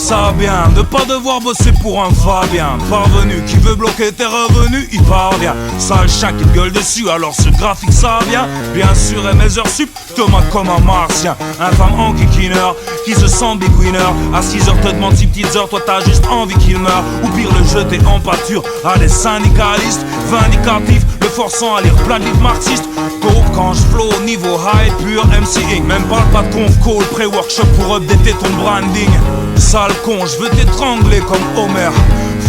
ça bien de pas devoir bosser pour un Fabien. Parvenu qui veut bloquer tes revenus, il parvient. Sale chien qui te gueule dessus, alors ce graphique ça vient. Bien sûr, et mes heures sup, Thomas comme un martien. Infâme enquiquineur qui se sent big winner. À 6h te demande 6 petites heures, toi t'as juste envie qu'il meure. Ou pire le jeter en pâture à des syndicalistes vindicatifs, le forçant à lire plein de livres marxistes. Taupe quand je flow au niveau high, pur MCing. Même parle pas de conf call, pré-workshop pour updater ton branding. Sale con, je veux t'étrangler comme Homer.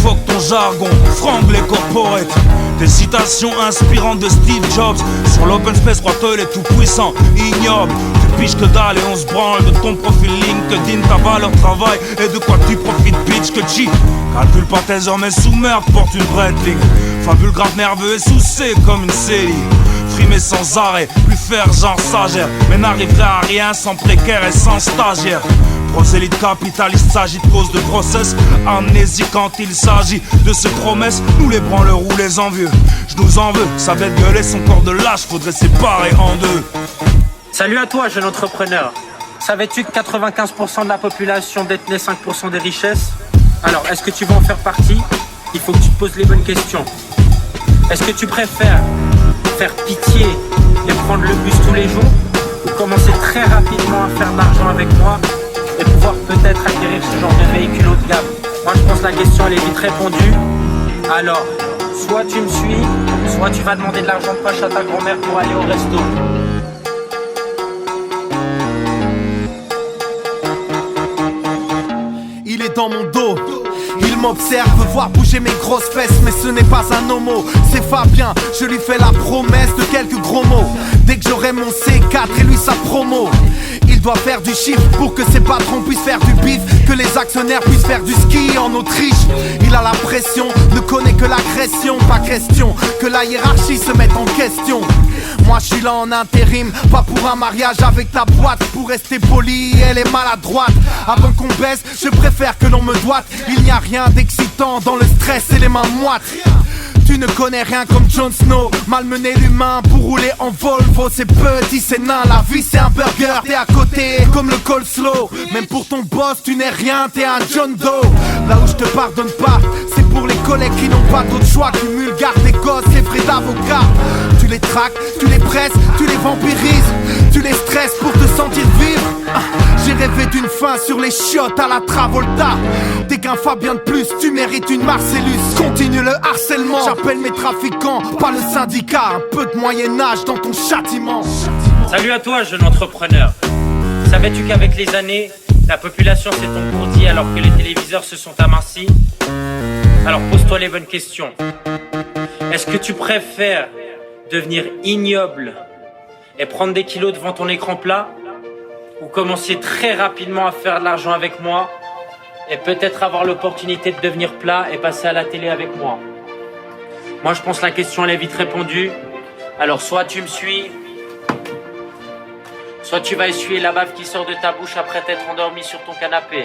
Fuck ton jargon, franglais corporate. Des citations inspirantes de Steve Jobs. Sur l'open space, croit-elle est tout puissant, ignoble. Tu piges que dalle et on se branle de ton profil LinkedIn. Ta valeur travail et de quoi tu profites, bitch que chi. Calcule pas tes heures mais sous merde, porte une Breitling. Fabule grave nerveux et sous-C comme une série. Frimer sans arrêt, plus faire genre sagère. Mais n'arriverait à rien sans précaire et sans stagiaire. Prosélyte capitaliste s'agit de cause de process. Amnésie quand il s'agit de ses promesses. Nous les branleurs ou les envieux, je nous en veux. Sa bête gueule et son corps de lâche, faudrait séparer en deux. Salut à toi, jeune entrepreneur. Savais-tu que 95% de la population détenait 5% des richesses? Alors, est-ce que tu veux en faire partie? Il faut que tu te poses les bonnes questions. Est-ce que tu préfères faire pitié et prendre le bus tous les jours, ou commencer très rapidement à faire de l'argent avec moi et pouvoir peut-être acquérir ce genre de véhicule haut de gamme? Moi je pense que la question elle est vite répondue. Alors, soit tu me suis, soit tu vas demander de l'argent de poche à ta grand-mère pour aller au resto. Il est dans mon dos. Il m'observe, veut voir bouger mes grosses fesses. Mais ce n'est pas un homo, c'est Fabien. Je lui fais la promesse de quelques gros mots. Dès que j'aurai mon C4 et lui sa promo. Il doit faire du chiffre pour que ses patrons puissent faire du bif, que les actionnaires puissent faire du ski en Autriche. Il a la pression, ne connaît que l'agression. Pas question que la hiérarchie se mette en question. Moi je suis là en intérim, pas pour un mariage avec ta boîte. Pour rester poli, elle est maladroite. Avant qu'on baisse, je préfère que l'on me doite. Il n'y a rien d'excitant dans le stress et les mains moites. Tu ne connais rien comme Jon Snow. Malmener l'humain pour rouler en Volvo. C'est petit, c'est nain, la vie c'est un burger. T'es à côté comme le coleslaw. Même pour ton boss tu n'es rien, t'es un John Doe. Là où je te pardonne pas, c'est pour les collègues qui n'ont pas d'autre choix. Qui mulgardent des gosses, les vrais d'avocats. Tu les traques, tu les presses, tu les vampirises. Tu les stresses pour te sentir vivre. J'ai rêvé d'une fin sur les chiottes à la Travolta. T'es qu'un Fabien de plus, tu mérites une Marcellus. Continue le harcèlement, j'appelle mes trafiquants, pas le syndicat. Un peu de Moyen-Âge dans ton châtiment. Salut à toi, jeune entrepreneur. Savais-tu qu'avec les années, la population s'est engourdie alors que les téléviseurs se sont amincis? Alors pose-toi les bonnes questions. Est-ce que tu préfères devenir ignoble et prendre des kilos devant ton écran plat, ou commencer très rapidement à faire de l'argent avec moi et peut-être avoir l'opportunité de devenir plat et passer à la télé avec moi? Moi je pense que la question elle est vite répondue. Alors soit tu me suis, soit tu vas essuyer la bave qui sort de ta bouche après t'être endormi sur ton canapé.